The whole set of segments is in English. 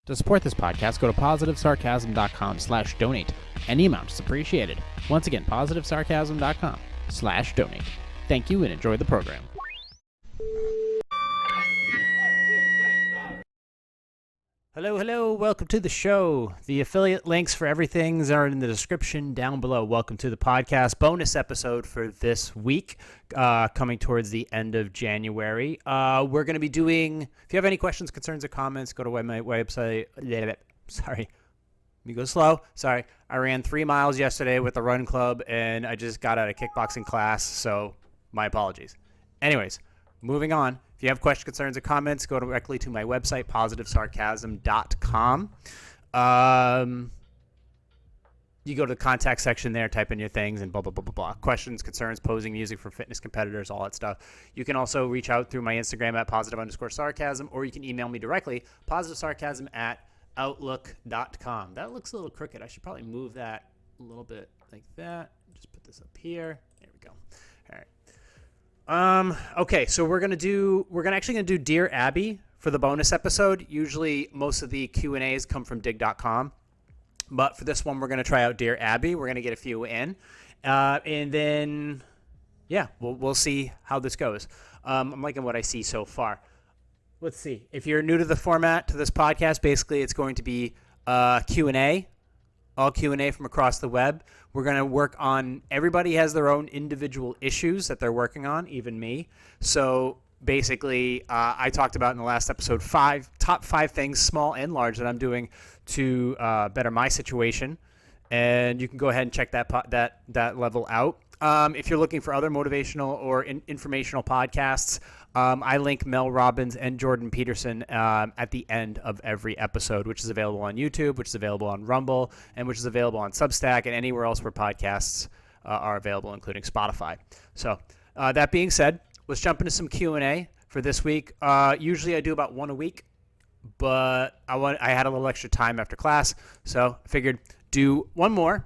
To support this podcast, go to positivesarcasm.com/donate. Any amount is appreciated. Once again, positivesarcasm.com/donate. Thank you and enjoy the program. Hello, welcome to the show. The affiliate links for everything are in the description down below. Welcome to the podcast bonus episode for this week, coming towards the end of January. We're going to be doing, if you have any questions, concerns, or comments, go to my website. Sorry, let me go slow. Sorry, I ran 3 miles yesterday with the run club, and I just got out of kickboxing class, so my apologies. Anyways, moving on. If you have questions, concerns, or comments, go directly to my website, positivesarcasm.com. You go to the contact section there, type in your things, and blah, blah, blah, blah, blah. Questions, concerns, posing music for fitness competitors, all that stuff. You can also reach out through my Instagram at positive_sarcasm, or you can email me directly, positivesarcasm@outlook.com. That looks a little crooked. I should probably move that a little bit like that. Just put this up here. There we go. All right. Okay, so we're actually gonna do Dear Abby for the bonus episode. Usually most of the Q&As come from dig.com, but for this one we're gonna try out Dear Abby. We're gonna get a few in, and then we'll see how this goes. I'm liking what I see so far. Let's see. If you're new to the format to this podcast, basically it's going to be Q&A. All Q&A from across the web. We're going to work on, everybody has their own individual issues that they're working on, even me. So basically, I talked about in the last episode top five things, small and large, that I'm doing to better my situation. And you can go ahead and check that level out. If you're looking for other motivational or informational podcasts, I link Mel Robbins and Jordan Peterson at the end of every episode, which is available on YouTube, which is available on Rumble, and which is available on Substack and anywhere else where podcasts are available, including Spotify. So that being said, let's jump into some Q&A for this week. Usually I do about one a week, but I had a little extra time after class, so I figured do one more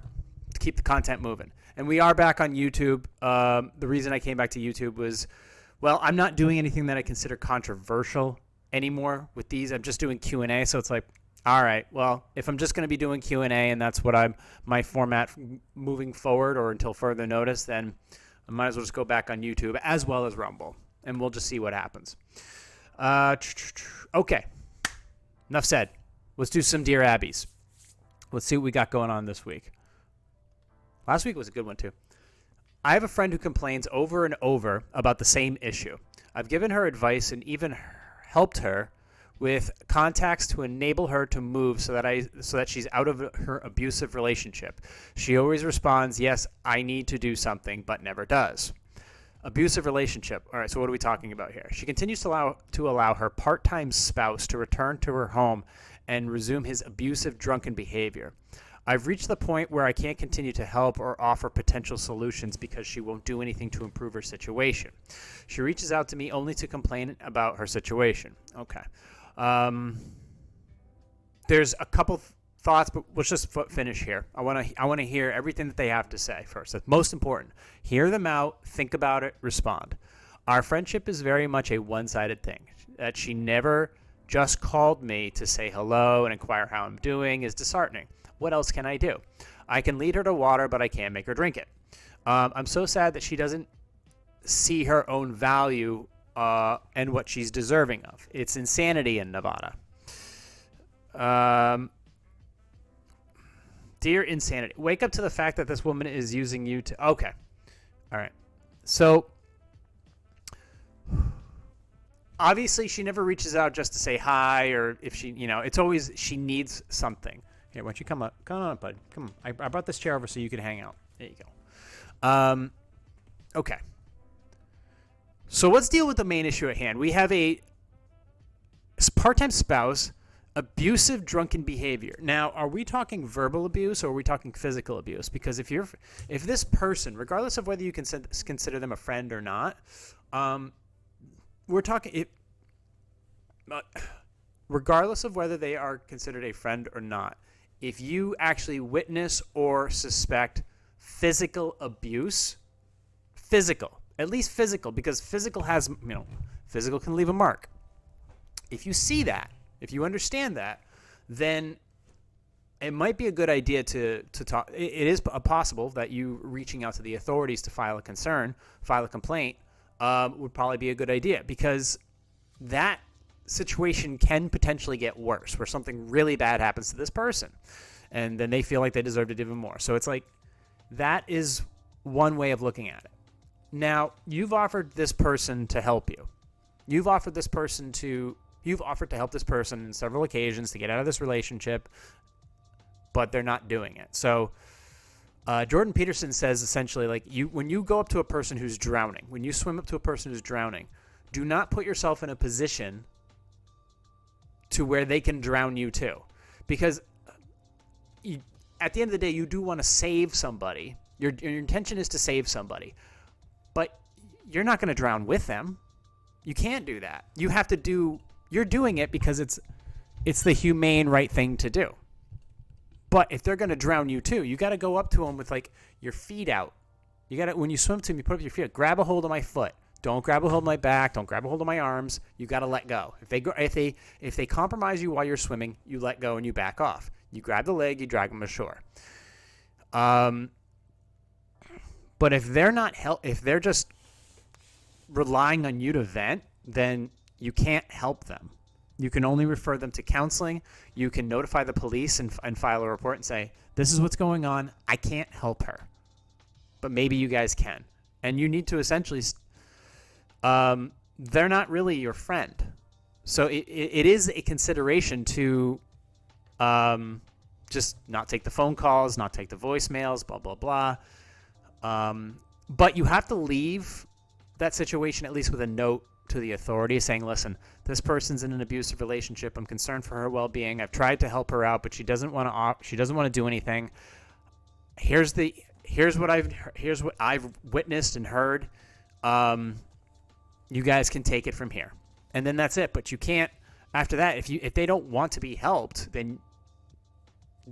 to keep the content moving. And we are back on YouTube. The reason I came back to YouTube was, well, I'm not doing anything that I consider controversial anymore with these. I'm just doing Q&A, so it's like, all right, well, if I'm just going to be doing Q&A and that's what my format moving forward or until further notice, then I might as well just go back on YouTube as well as Rumble, and we'll just see what happens. Okay, enough said. Let's do some Dear Abbies. Let's see what we got going on this week. Last week was a good one, too. I have a friend who complains over and over about the same issue. I've given her advice and even helped her with contacts to enable her to move so that she's out of her abusive relationship. She always responds, yes, I need to do something, but never does. Abusive relationship. All right, so what are we talking about here? She continues to allow her part-time spouse to return to her home and resume his abusive, drunken behavior. I've reached the point where I can't continue to help or offer potential solutions because she won't do anything to improve her situation. She reaches out to me only to complain about her situation. Okay. There's a couple thoughts, but let's just finish here. I want to hear everything that they have to say first. That's most important. Hear them out, think about it, respond. Our friendship is very much a one-sided thing. That she never just called me to say hello and inquire how I'm doing is disheartening. What else can I do? I can lead her to water, but I can't make her drink it. I'm so sad that she doesn't see her own value and what she's deserving of. It's insanity in Nevada. Dear insanity. Wake up to the fact that this woman is using you to... Okay. All right. So, obviously, she never reaches out just to say hi, or if she, it's always she needs something. Here, why don't you come on up, bud? Come on. I brought this chair over so you can hang out. There you go. Okay. So let's deal with the main issue at hand. We have a part-time spouse, abusive, drunken behavior. Now, are we talking verbal abuse or are we talking physical abuse? Because if this person, regardless of whether you consider them a friend or not, we're talking regardless of whether they are considered a friend or not, if you actually witness or suspect physical abuse, at least physical, because physical can leave a mark. If you see that, if you understand that, then it might be a good idea to talk. It is possible that you reaching out to the authorities to file a complaint, would probably be a good idea, because that situation can potentially get worse, where something really bad happens to this person, and then they feel like they deserve it even more. So it's like, that is one way of looking at it. Now, you've offered this person to help you. You've offered to help this person on several occasions to get out of this relationship, but they're not doing it. So Jordan Peterson says essentially, like, when you go up to a person who's drowning, when you swim up to a person who's drowning, do not put yourself in a position to where they can drown you too. Because at the end of the day, you do want to save somebody. Your intention is to save somebody, but you're not going to drown with them. You can't do that. You're doing it because it's the humane right thing to do. But if they're going to drown you too, you got to go up to them with, like, your feet out. You got to, when you swim to them, you put up your feet out. Grab a hold of my foot. Don't grab a hold of my back. Don't grab a hold of my arms. You got to let go. If they compromise you while you're swimming, you let go and you back off. You grab the leg, you drag them ashore. But if they're just relying on you to vent, then you can't help them. You can only refer them to counseling. You can notify the police and file a report and say, this is what's going on. I can't help her, but maybe you guys can. And you need to essentially, they're not really your friend. So it is a consideration to just not take the phone calls, not take the voicemails, blah, blah, blah. But you have to leave that situation at least with a note to the authorities saying, listen, this person's in an abusive relationship. I'm concerned for her well-being. I've tried to help her out, but she doesn't want to do anything. Here's what I've witnessed and heard. You guys can take it from here. And then that's it. But you can't, after that, if they don't want to be helped, then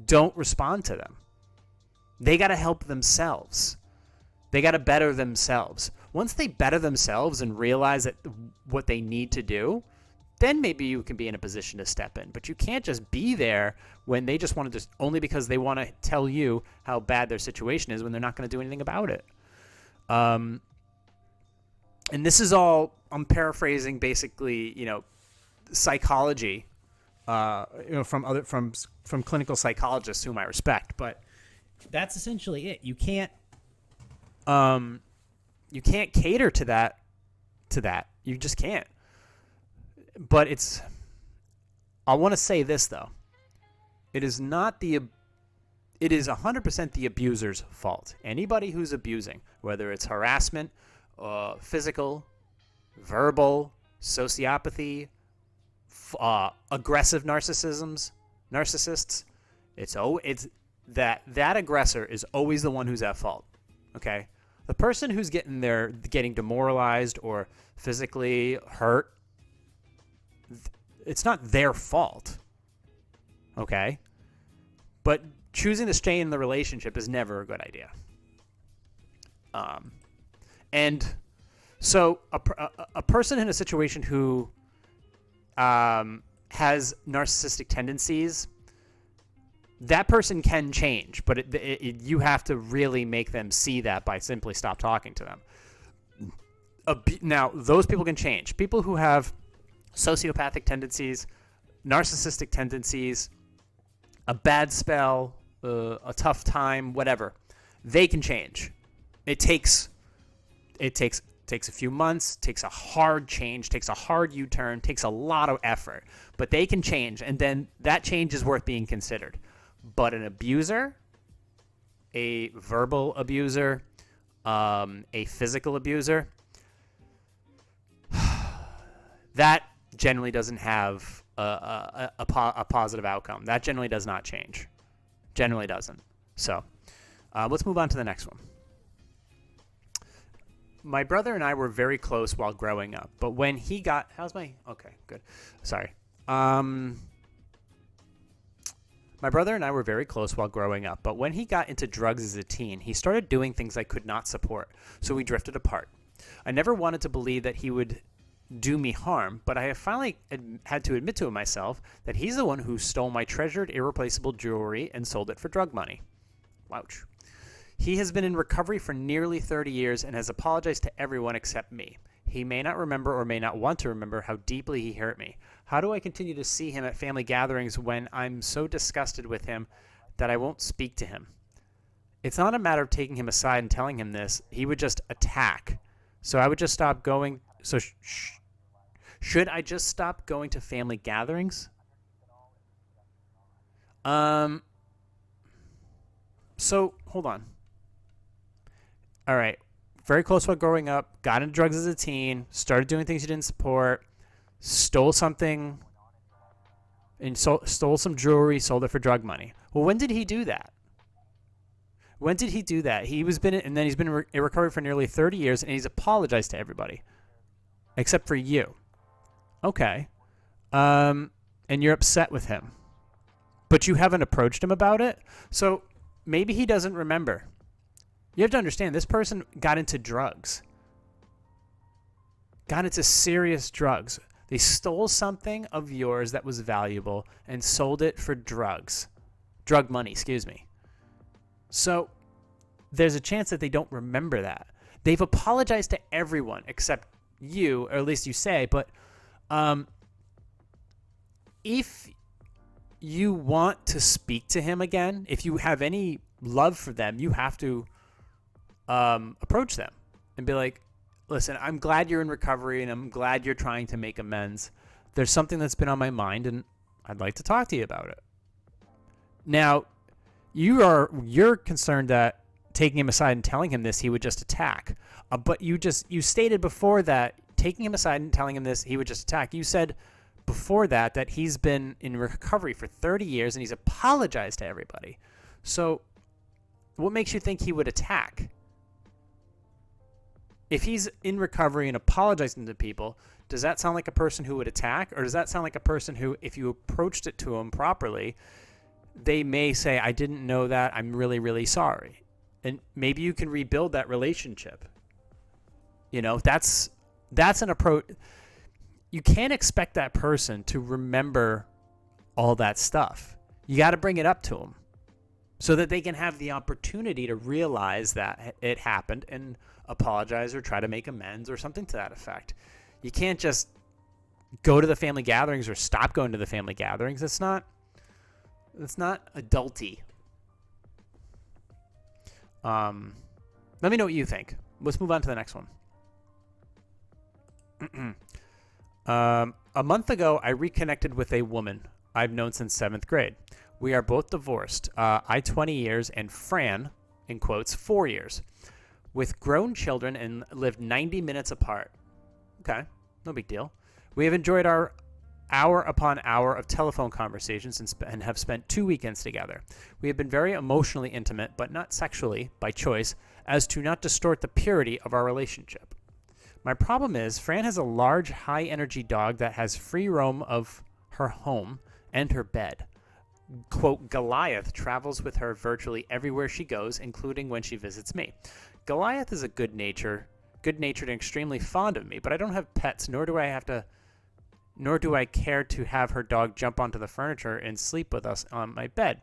don't respond to them. They got to help themselves. They got to better themselves. Once they better themselves and realize that what they need to do, then maybe you can be in a position to step in. But you can't just be there when they just want to only because they want to tell you how bad their situation is when they're not going to do anything about it. And this is all, I'm paraphrasing basically, psychology, from clinical psychologists whom I respect, but that's essentially it. You can't cater to that. You just can't. But I want to say this though. It is 100% the abuser's fault. Anybody who's abusing, whether it's harassment, physical, verbal, sociopathy, aggressive narcissists, it's that aggressor is always the one who's at fault. Okay? The person who's getting demoralized or physically hurt, it's not their fault. Okay? But choosing to stay in the relationship is never a good idea. And so a person in a situation who has narcissistic tendencies, that person can change, but you have to really make them see that by simply stop talking to them. Now, those people can change. People who have sociopathic tendencies, narcissistic tendencies, a bad spell, a tough time, whatever, they can change. It takes a few months, takes a hard change, takes a hard U-turn, takes a lot of effort, but they can change, and then that change is worth being considered. But an abuser, a verbal abuser, a physical abuser, that generally doesn't have a positive outcome. That generally does not change. Generally doesn't. So let's move on to the next one. My brother and I were very close while growing up, but when he got... Okay, good. Sorry. My brother and I were very close while growing up, but when he got into drugs as a teen, he started doing things I could not support, so we drifted apart. I never wanted to believe that he would do me harm, but I have finally had to admit to myself that he's the one who stole my treasured, irreplaceable jewelry and sold it for drug money. Ouch. He has been in recovery for nearly 30 years and has apologized to everyone except me. He may not remember or may not want to remember how deeply he hurt me. How do I continue to see him at family gatherings when I'm so disgusted with him that I won't speak to him? It's not a matter of taking him aside and telling him this. He would just attack. So I would just stop going. So should I just stop going to family gatherings? So hold on. All right. Very close while growing up, got into drugs as a teen, started doing things you didn't support, stole something, and stole some jewelry, sold it for drug money. Well, when did he do that? When did he do that? He's been in recovery for nearly 30 years, and he's apologized to everybody, except for you. Okay. And you're upset with him, but you haven't approached him about it? So maybe he doesn't remember. You have to understand, this person got into drugs. Got into serious drugs. They stole something of yours that was valuable and sold it for drugs. Drug money, excuse me. So there's a chance that they don't remember that. They've apologized to everyone except you, or at least you say, but if you want to speak to him again, if you have any love for them, you have to approach them and be like, listen, I'm glad you're in recovery and I'm glad you're trying to make amends. There's something that's been on my mind and I'd like to talk to you about it. Now, you're concerned that taking him aside and telling him this, he would just attack. But you stated before that taking him aside and telling him this, he would just attack. You said before that he's been in recovery for 30 years and he's apologized to everybody. So what makes you think he would attack? If he's in recovery and apologizing to people, does that sound like a person who would attack? Or does that sound like a person who, if you approached it to him properly, they may say, I didn't know that, I'm really, really sorry. And maybe you can rebuild that relationship. You know, that's an approach. You can't expect that person to remember all that stuff. You got to bring it up to them so that they can have the opportunity to realize that it happened and apologize or try to make amends or something to that effect. You can't just go to the family gatherings or stop going to the family gatherings. It's not adulty. Let me know what you think. Let's move on to the next one. A month ago, I reconnected with a woman I've known since 7th grade. We are both divorced. I 20 years and Fran, in quotes, 4 years. With grown children and lived 90 minutes apart. Okay, no big deal. We have enjoyed our hour upon hour of telephone conversations and have spent 2 weekends together. We have been very emotionally intimate, but not sexually, by choice, as to not distort the purity of our relationship. My problem is, Fran has a large, high-energy dog that has free roam of her home and her bed. Quote, Goliath travels with her virtually everywhere she goes, including when she visits me. Goliath is a good-natured and extremely fond of me, but I don't have pets, nor do I care to have her dog jump onto the furniture and sleep with us on my bed.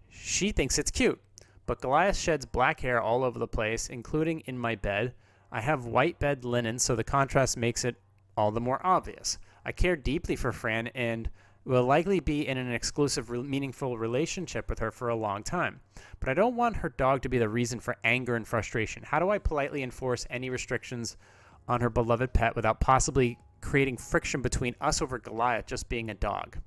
She thinks it's cute, but Goliath sheds black hair all over the place, including in my bed. I have white bed linen, so the contrast makes it all the more obvious. I care deeply for Fran and will likely be in an exclusive, meaningful relationship with her for a long time. But I don't want her dog to be the reason for anger and frustration. How do I politely enforce any restrictions on her beloved pet without possibly creating friction between us over Goliath just being a dog?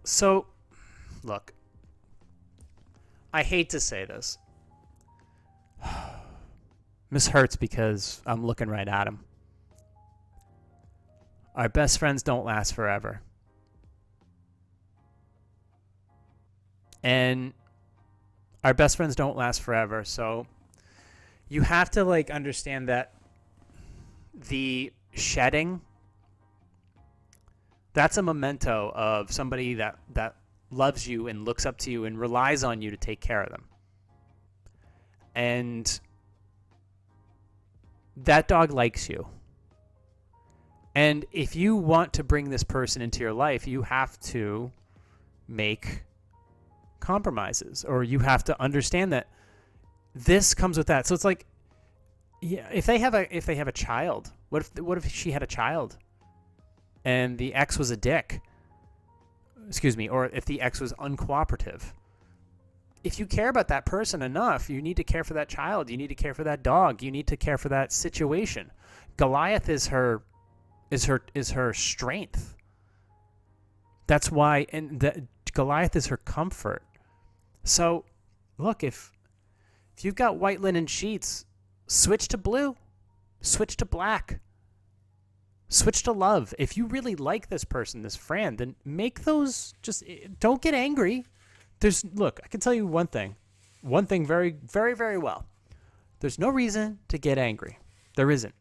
So, look, I hate to say this. This hurts because I'm looking right at him. Our best friends don't last forever. And our best friends don't last forever, so you have to understand that the shedding, that's a memento of somebody that loves you and looks up to you and relies on you to take care of them. And that dog likes you. And if you want to bring this person into your life, you have to make compromises, or you have to understand that this comes with that. So it's like, yeah, if they have a child, what if she had a child and the ex was a dick? Excuse me, or if the ex was uncooperative. If you care about that person enough, you need to care for that child. You need to care for that dog. You need to care for that situation. Goliath is her strength. That's why, and Goliath is her comfort. So, look, if you've got white linen sheets, switch to blue, switch to black, switch to love. If you really like this person, this friend, then make those. Just don't get angry. Look, I can tell you one thing very, very, very well. There's no reason to get angry. There isn't.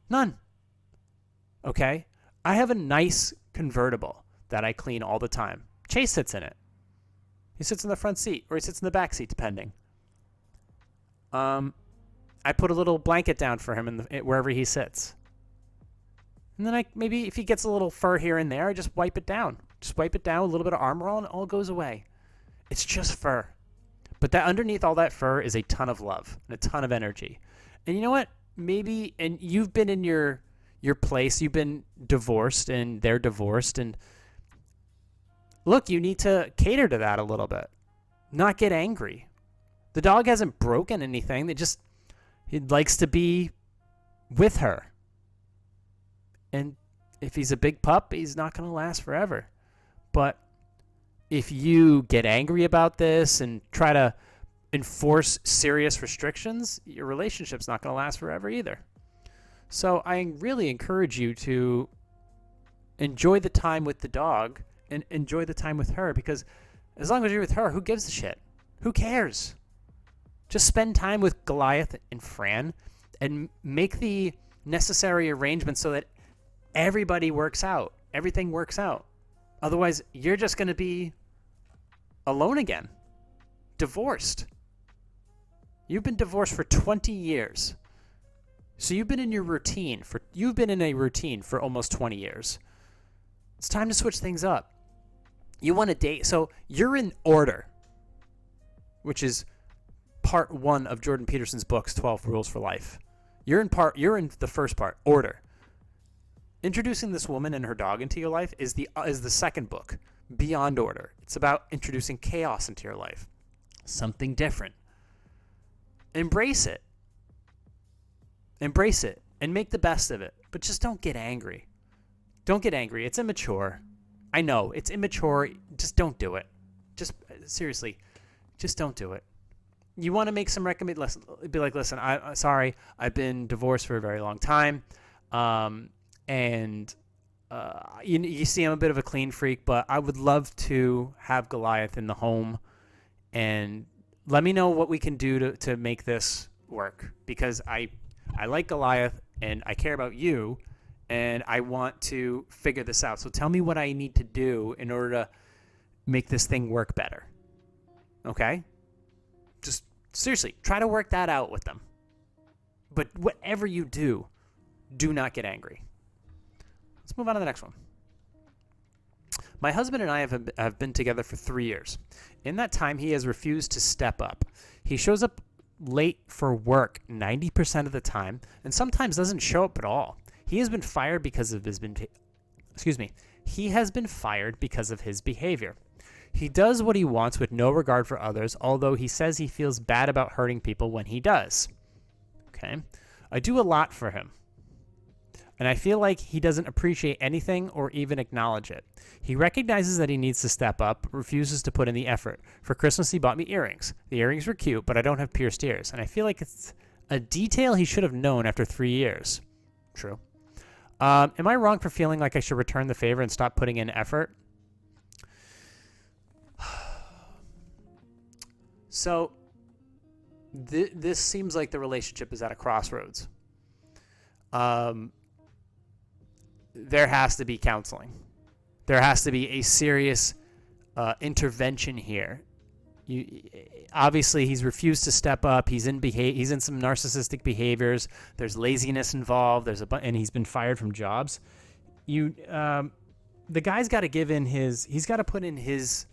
None. Okay? I have a nice convertible that I clean all the time. Chase sits in it. He sits in the front seat, or he sits in the back seat, depending. I put a little blanket down for him wherever he sits. And then maybe if he gets a little fur here and there, I just wipe it down. Just wipe it down, a little bit of Armor All, and it all goes away. It's just fur. But that underneath all that fur is a ton of love and a ton of energy. And you know what? Maybe, and you've been in your place, you've been divorced, and they're divorced, and look, you need to cater to that a little bit. Not get angry. The dog hasn't broken anything. He likes to be with her. And if he's a big pup, he's not going to last forever. But if you get angry about this and try to enforce serious restrictions, your relationship's not going to last forever either. So I really encourage you to enjoy the time with the dog and enjoy the time with her, because as long as you're with her, who gives a shit? Who cares? Just spend time with Goliath and Fran and make the necessary arrangements so that everybody works out. Everything works out. Otherwise, you're just going to be alone again. Divorced. You've been divorced for 20 years. So you've been in a routine for almost 20 years. It's time to switch things up. You want to date. So you're in Order, which is part 1 of Jordan Peterson's books, 12 Rules for Life. You're in the first part, Order. Introducing this woman and her dog into your life is the second book, Beyond Order. It's about introducing chaos into your life. Something different. Embrace it. Embrace it and make the best of it. But just don't get angry. Don't get angry. It's immature. I know, it's immature. Just don't do it. Just seriously, just don't do it. You want to make some recommendations. Be like, listen, sorry, I've been divorced for a very long time. And you see I'm a bit of a clean freak, but I would love to have Goliath in the home, and let me know what we can do to make this work, because I like Goliath and I care about you and I want to figure this out. So tell me what I need to do in order to make this thing work better. Okay? Just seriously, try to work that out with them. But whatever you do not get angry. Let's move on to the next one. My husband and I have been together for 3 years. In that time, he has refused to step up. He shows up late for work 90% of the time and sometimes doesn't show up at all. He has been fired because of his behavior. He does what he wants with no regard for others, although he says he feels bad about hurting people when he does. Okay. I do a lot for him, and I feel like he doesn't appreciate anything or even acknowledge it. He recognizes that he needs to step up, but refuses to put in the effort. For Christmas, he bought me earrings. The earrings were cute, but I don't have pierced ears, and I feel like it's a detail he should have known after 3 years. True. Am I wrong for feeling like I should return the favor and stop putting in effort? So, this seems like the relationship is at a crossroads. There has to be counseling. There has to be a serious intervention here Obviously he's refused to step up. He's in some narcissistic behaviors. There's laziness involved. And he's been fired from jobs. The guy's got to he's got to put in his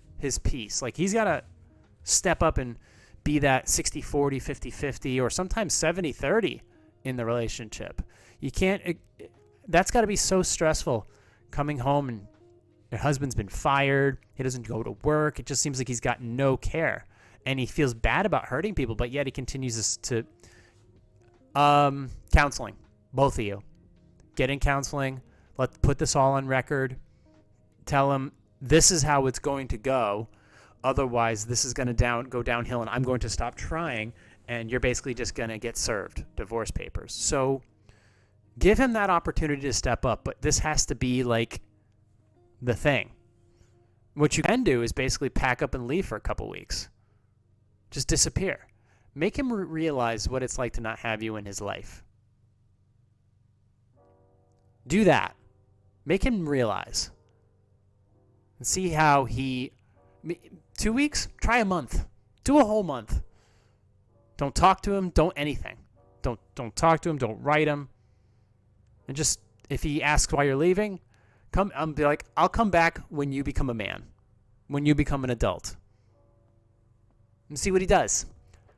piece. Like, he's got to step up and be that 60-40, 50-50, or sometimes 70-30 in the relationship. You can't, that's got to be so stressful, coming home and your husband's been fired. He doesn't go to work. It just seems like he's got no care, and he feels bad about hurting people, but yet he continues to counseling. Both of you get in counseling. Let's put this all on record. Tell him this is how it's going to go. Otherwise, this is going to go downhill, and I'm going to stop trying, and you're basically just going to get served divorce papers. So give him that opportunity to step up, but this has to be like the thing. What you can do is basically pack up and leave for a couple weeks. Just disappear. Make him realize what it's like to not have you in his life. Do that. Make him realize. And see how 2 weeks? Try a month. Do a whole month. Don't talk to him. Don't anything. Don't talk to him. Don't write him. And just, if he asks why you're leaving, be like, I'll come back when you become a man, when you become an adult. And see what he does.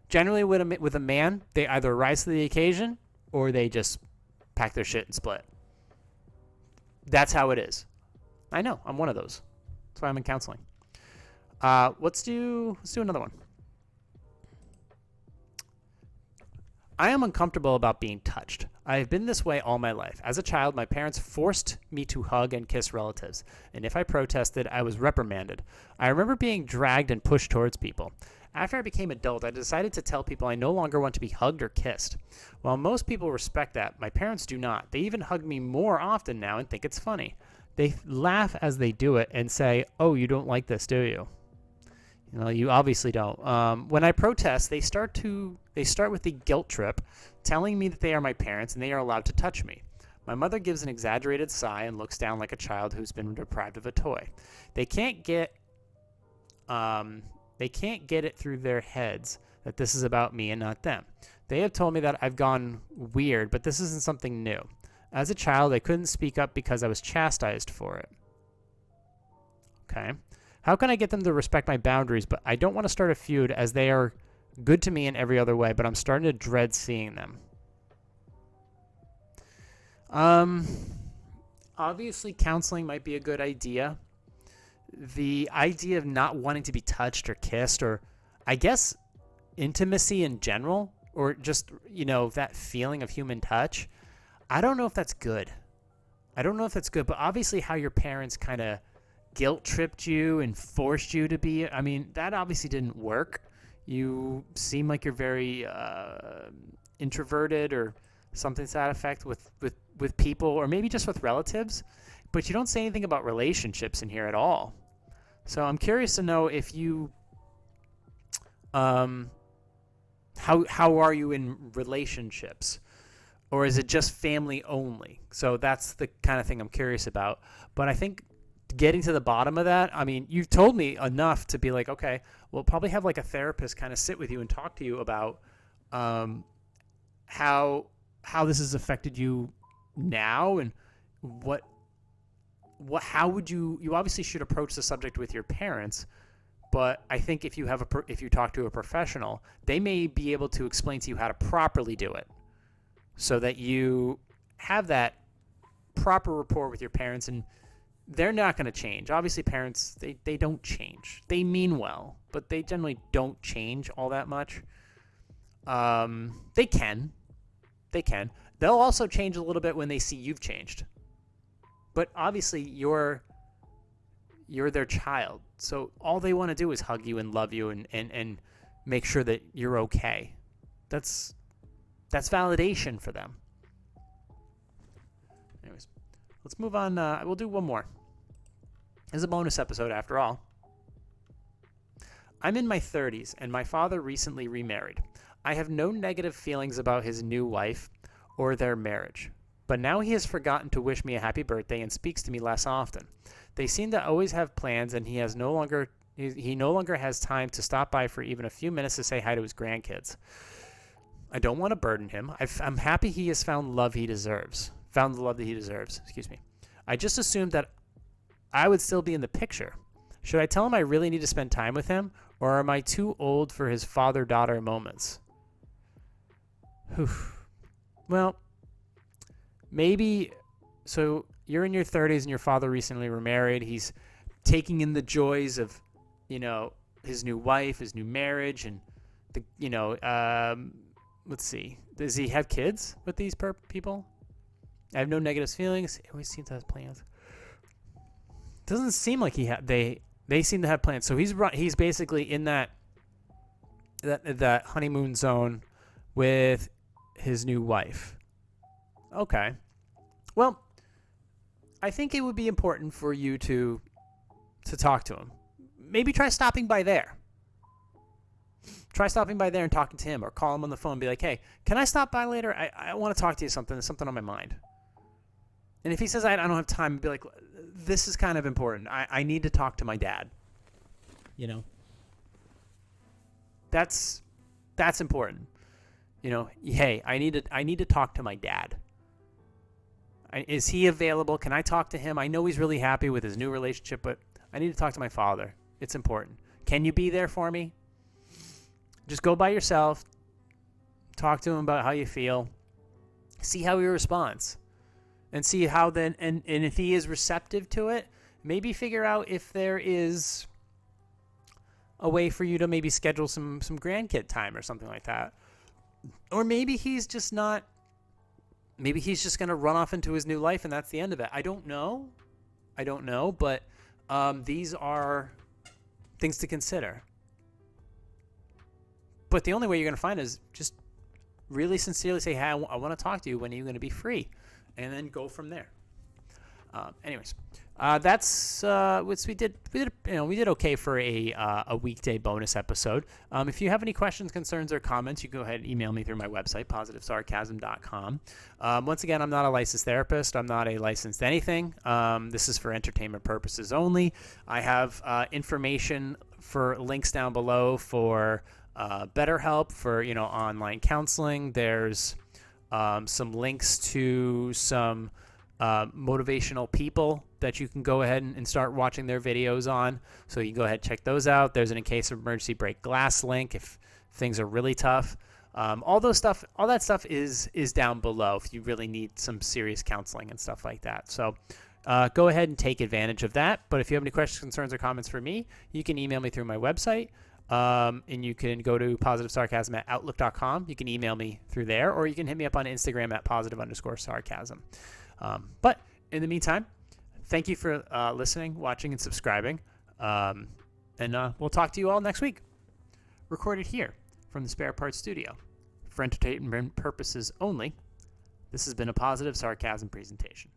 Generally, with a man, they either rise to the occasion or they just pack their shit and split. That's how it is. I know. I'm one of those. That's why I'm in counseling. Let's do another one. I am uncomfortable about being touched. I have been this way all my life. As a child, my parents forced me to hug and kiss relatives, and if I protested, I was reprimanded. I remember being dragged and pushed towards people. After I became adult, I decided to tell people I no longer want to be hugged or kissed. While most people respect that, my parents do not. They even hug me more often now and think it's funny. They laugh as they do it and say, "Oh, you don't like this, do you?" You know, you obviously don't. When I protest, they start with the guilt trip, telling me that they are my parents and they are allowed to touch me. My mother gives an exaggerated sigh and looks down like a child who's been deprived of a toy. They can't get it through their heads that this is about me and not them. They have told me that I've gone weird, but this isn't something new. As a child, I couldn't speak up because I was chastised for it. Okay. How can I get them to respect my boundaries? But I don't want to start a feud, as they are good to me in every other way, but I'm starting to dread seeing them. Obviously, counseling might be a good idea. The idea of not wanting to be touched or kissed, or I guess intimacy in general, or just, that feeling of human touch, I don't know if that's good. But obviously how your parents kind of guilt tripped you and forced you to be, that obviously didn't work. You seem like you're very introverted or something to that effect with people, or maybe just with relatives, but you don't say anything about relationships in here at all. So I'm curious to know if you, how are you in relationships? Or is it just family only? So that's the kind of thing I'm curious about. But I think getting to the bottom of that, you've told me enough to be like, okay, we'll probably have like a therapist kind of sit with you and talk to you about how this has affected you now, and how would you obviously should approach the subject with your parents. But I think if you talk to a professional, they may be able to explain to you how to properly do it, so that you have that proper rapport with your parents, and they're not going to change. Obviously, parents, they don't change. They mean well, but they generally don't change all that much. They can. They'll also change a little bit when they see you've changed. But obviously, you're their child. So all they want to do is hug you and love you and make sure that you're okay. That's validation for them. Anyways, let's move on. We'll do one more. This is a bonus episode after all. I'm in my 30s, and my father recently remarried. I have no negative feelings about his new wife or their marriage, but now he has forgotten to wish me a happy birthday and speaks to me less often. They seem to always have plans, and he He no longer has time to stop by for even a few minutes to say hi to his grandkids. I don't want to burden him. I'm happy he has found the love that he deserves. Excuse me. I just assumed that I would still be in the picture. Should I tell him I really need to spend time with him, or am I too old for his father-daughter moments? Whew. Well, maybe. So you're in your 30s and your father recently remarried. He's taking in the joys of, his new wife, his new marriage, and let's see. Does he have kids with these people? I have no negative feelings. He always seems to have plans. Doesn't seem like they seem to have plans. So he's basically in that honeymoon zone with his new wife. Okay. Well, I think it would be important for you to talk to him. Maybe try stopping by there. Try stopping by there and talking to him, or call him on the phone and be like, hey, can I stop by later? I want to talk to you something. There's something on my mind. And if he says, I don't have time, be like, this is kind of important. I need to talk to my dad. That's important. Hey, I need to talk to my dad. Is he available? Can I talk to him? I know he's really happy with his new relationship, but I need to talk to my father. It's important. Can you be there for me? Just go by yourself. Talk to him about how you feel. See how he responds. And see how then, and if he is receptive to it, maybe figure out if there is a way for you to maybe schedule some grandkid time or something like that. Or maybe he's just not, maybe he's just going to run off into his new life and that's the end of it. I don't know, but these are things to consider. But the only way you're going to find is just really sincerely say, hey, I want to talk to you. When are you going to be free? And then go from there. That's what we did. We did okay for a weekday bonus episode. If you have any questions, concerns, or comments, you can go ahead and email me through my website, positivesarcasm.com. Once again, I'm not a licensed therapist. I'm not a licensed anything. This is for entertainment purposes only. I have information for links down below for BetterHelp, for online counseling. There's some links to some motivational people that you can go ahead and start watching their videos on. So you can go ahead and check those out. There's an in case of emergency break glass link if things are really tough. All that stuff is down below if you really need some serious counseling and stuff like that. So go ahead and take advantage of that. But if you have any questions, concerns, or comments for me, you can email me through my website. And you can go to positivesarcasm@outlook.com. You can email me through there, or you can hit me up on Instagram at @positive_sarcasm. But in the meantime, thank you for listening, watching, and subscribing. And we'll talk to you all next week. Recorded here from the Spare Parts Studio. For entertainment purposes only, this has been a Positive Sarcasm presentation.